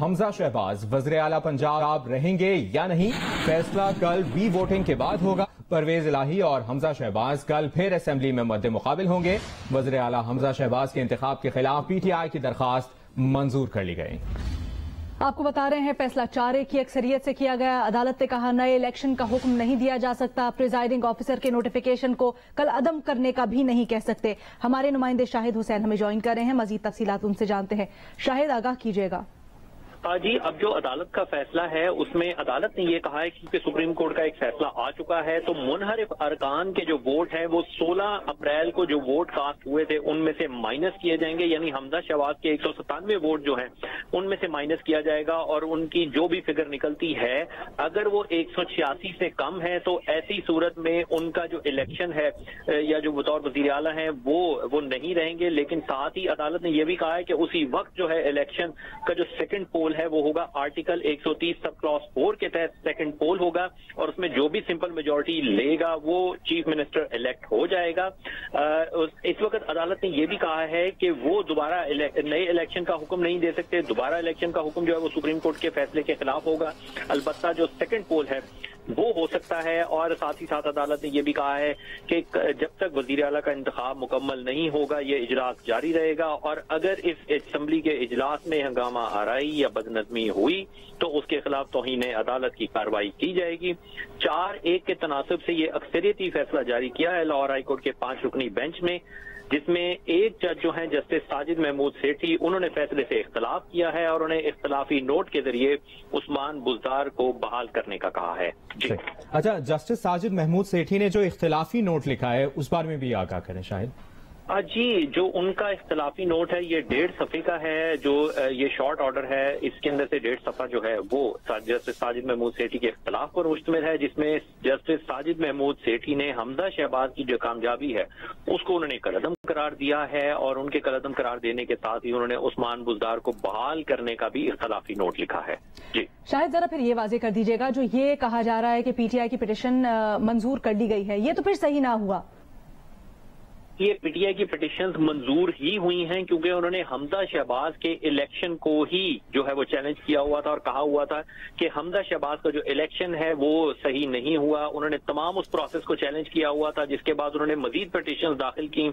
حمزہ شہباز وزیر اعلیٰ پنجاب رہیں گے یا نہیں، فیصلہ کل بھی ووٹنگ کے بعد ہوگا۔ پرویز الہی اور حمزہ شہباز کل پھر اسمبلی میں مد مقابل ہوں گے۔ وزیر اعلیٰ حمزہ شہباز کے انتخاب کے خلاف پی ٹی آئی کی درخواست منظور کر لی گئی۔ آپ کو بتا رہے ہیں فیصلہ 4 کی اکثریت سے کیا گیا۔ عدالت نے کہا نئے الیکشن کا حکم نہیں دیا جا سکتا، پریزائڈنگ آفیسر کے نوٹیفیکیشن کو کل عدم کرنے کا بھی نہیں کہہ سکتے۔ ہمارے نمائندے شاہد حسین ہمیں جوائن کر رہے ہیں، مزید تفصیلات ان سے جانتے ہیں۔ شاہد، آگاہ کیجیے گا۔ جی، اب جو عدالت کا فیصلہ ہے اس میں عدالت نے یہ کہا ہے کہ سپریم کورٹ کا ایک فیصلہ آ چکا ہے، تو منحرف ارکان کے جو ووٹ ہیں وہ 16 اپریل کو جو ووٹ کاسٹ ہوئے تھے ان میں سے مائنس کیے جائیں گے، یعنی حمزہ شہباز کے 197 ووٹ جو ہیں ان میں سے مائنس کیا جائے گا، اور ان کی جو بھی فگر نکلتی ہے اگر وہ 186 سے کم ہے تو ایسی صورت میں ان کا جو الیکشن ہے یا جو بطور وزیر اعلیٰ ہیں وہ نہیں رہیں گے۔ لیکن ساتھ ہی عدالت نے یہ بھی کہا ہے کہ اسی وقت جو ہے الیکشن کا جو سیکنڈ پول ہے وہ ہوگا آرٹیکل 130 سب کلاس 4 کے تحت سیکنڈ پول ہوگا، اور اس میں جو بھی سمپل میجورٹی لے گا وہ چیف منسٹر الیکٹ ہو جائے گا۔ اس وقت عدالت نے یہ بھی کہا ہے کہ وہ دوبارہ نئے الیکشن کا حکم نہیں دے سکتے، دوبارہ الیکشن کا حکم جو ہے وہ سپریم کورٹ کے فیصلے کے خلاف ہوگا، البتہ جو سیکنڈ پول ہے وہ ہو سکتا ہے۔ اور ساتھ ہی ساتھ عدالت نے یہ بھی کہا ہے کہ جب تک وزیر اعلیٰ کا انتخاب مکمل نہیں ہوگا یہ اجلاس جاری رہے گا، اور اگر اس اسمبلی کے اجلاس میں ہنگامہ آرائی یا بدنظمی ہوئی تو اس کے خلاف توہین عدالت کی کارروائی کی جائے گی۔ 4-1 کے تناسب سے یہ اکثریتی فیصلہ جاری کیا ہے لاہور ہائی کورٹ کے 5 رکنی بینچ میں، جس میں ایک جج جو ہیں جسٹس ساجد محمود سیٹھی، انہوں نے فیصلے سے اختلاف کیا ہے اور انہیں اختلافی نوٹ کے ذریعے عثمان بزدار کو بحال کرنے کا کہا ہے۔ جی اچھا، جسٹس ساجد محمود سیٹھی نے جو اختلافی نوٹ لکھا ہے اس بارے میں بھی آگاہ کریں شاہد۔ جی، جو ان کا اختلافی نوٹ ہے یہ 1.5 صفحے کا ہے، جو یہ شارٹ آرڈر ہے اس کے اندر سے 1.5 صفحہ جو ہے وہ جسٹس ساجد محمود سیٹھی کے اختلاف پر مشتمل ہے، جس میں جسٹس ساجد محمود سیٹھی نے حمزہ شہباز کی جو کامیابی ہے اس کو انہوں نے کالعدم قرار دیا ہے، اور ان کے کالعدم قرار دینے کے ساتھ ہی انہوں نے عثمان بزدار کو بحال کرنے کا بھی اختلافی نوٹ لکھا ہے۔ جی شاہد، ذرا پھر یہ واضح کر دیجیے گا، جو یہ کہا جا رہا ہے کہ پی ٹی آئی کی پٹیشن منظور کر لی گئی ہے، یہ تو پھر صحیح نہ ہوا۔ یہ پی ٹی آئی کی پٹیشنز منظور ہی ہوئی ہیں کیونکہ انہوں نے حمزہ شہباز کے الیکشن کو ہی جو ہے وہ چیلنج کیا ہوا تھا اور کہا ہوا تھا کہ حمزہ شہباز کا جو الیکشن ہے وہ صحیح نہیں ہوا۔ انہوں نے تمام اس پروسیس کو چیلنج کیا ہوا تھا، جس کے بعد انہوں نے مزید پٹیشنز داخل کی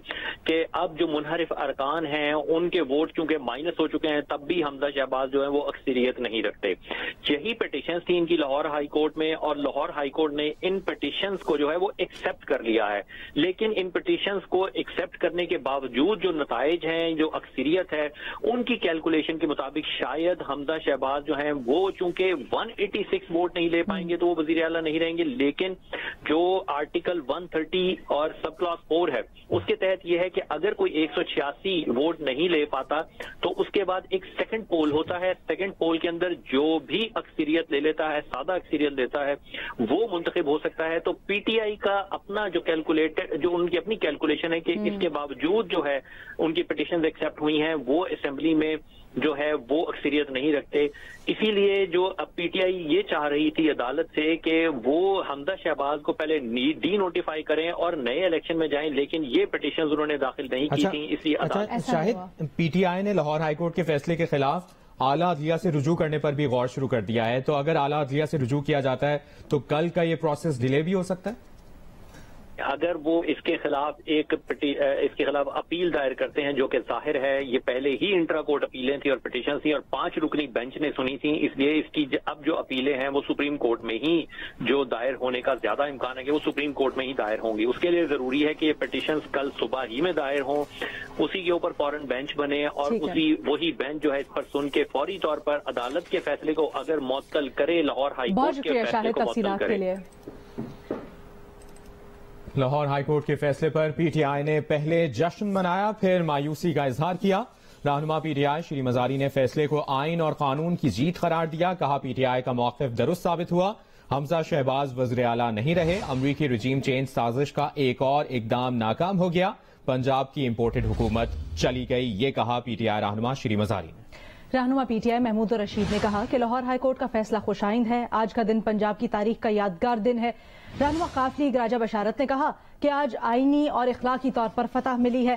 کہ اب جو منحرف ارکان ہیں ان کے ووٹ چونکہ مائنس ہو چکے ہیں تب بھی حمزہ شہباز جو ہے وہ اکثریت نہیں رکھتے۔ یہی پٹیشنز تھی ان کی لاہور ہائی کورٹ میں، اور لاہور ہائی کورٹ نے ان پٹیشنز کو جو ہے وہ ایکسپٹ کر لیا ہے، لیکن ان پٹیشنز کو ایکسپٹ کرنے کے باوجود جو نتائج ہیں، جو اکثریت ہے، ان کی کیلکولیشن کے مطابق شاید حمزہ شہباز جو ہیں وہ چونکہ 186 ووٹ نہیں لے پائیں گے تو وہ وزیر اعلیٰ نہیں رہیں گے، لیکن جو آرٹیکل 130 اور سب کلاس 4 ہے اس کے تحت یہ ہے کہ اگر کوئی 186 ووٹ نہیں لے پاتا تو اس کے بعد ایک سیکنڈ پول ہوتا ہے، سیکنڈ پول کے اندر جو بھی اکثریت لے لیتا ہے، سادہ اکثریت لیتا ہے، وہ منتخب ہو سکتا ہے۔ تو پی ٹی آئی کا اپنا جو کیلکولیٹر، جو ان کی اپنی کیلکولیشن ہے کہ اس کے باوجود جو ہے ان کی پٹیشنز ایکسپٹ ہوئی ہیں، وہ اسمبلی میں جو ہے وہ اکثریت نہیں رکھتے۔ اسی لیے جو اب پی ٹی آئی یہ چاہ رہی تھی عدالت سے کہ وہ حمزہ شہباز کو پہلے ڈی نوٹیفائی کریں اور نئے الیکشن میں جائیں، لیکن یہ پٹیشنز انہوں نے داخل نہیں کی تھیں، اس لیے شاہد، پی ٹی آئی نے لاہور ہائی کورٹ کے فیصلے کے خلاف اعلیٰ عدلیہ سے رجوع کرنے پر بھی غور شروع کر دیا ہے، تو اگر اعلیٰ عدلیہ سے رجوع کیا جاتا ہے تو کل کا یہ پروسیس ڈیلے بھی ہو سکتا ہے؟ اگر وہ اس کے خلاف اپیل دائر کرتے ہیں، جو کہ ظاہر ہے یہ پہلے ہی انٹرا کورٹ اپیلیں تھیں اور پٹیشن تھیں اور 5 رکنی بینچ نے سنی تھیں، اس لیے اس کی اب جو اپیلیں ہیں وہ سپریم کورٹ میں ہی جو دائر ہونے کا زیادہ امکان ہے کہ وہ سپریم کورٹ میں ہی دائر ہوں گی۔ اس کے لیے ضروری ہے کہ یہ پٹیشنز کل صبح ہی میں دائر ہوں، اسی کے اوپر فوراً بینچ بنے، اور وہی بینچ جو ہے اس پر سن کے فوری طور پر عدالت کے فیصلے کو اگر معطل کرے، لاہور ہائی کورٹ کے فیصلے کو معطل کرے۔ لاہور ہائی کورٹ کے فیصلے پر پی ٹی آئی نے پہلے جشن منایا، پھر مایوسی کا اظہار کیا۔ رہنما پی ٹی آئی شری مزاری نے فیصلے کو آئین اور قانون کی جیت قرار دیا، کہا پی ٹی آئی کا موقف درست ثابت ہوا، حمزہ شہباز وزیر اعلیٰ نہیں رہے، امریکی رجیم چینج سازش کا ایک اور اقدام ناکام ہو گیا، پنجاب کی امپورٹڈ حکومت چلی گئی، یہ کہا پی ٹی آئی رہنما شری مزاری نے۔ رہنما پی ٹی آئی محمود الرشید نے کہا کہ لاہور ہائی کورٹ کا فیصلہ خوش آئند ہے، آج کا دن پنجاب کی تاریخ کا یادگار دن ہے۔ رہنما قافلی راجہ بشارت نے کہا کہ آج آئینی اور اخلاقی طور پر فتح ملی ہے۔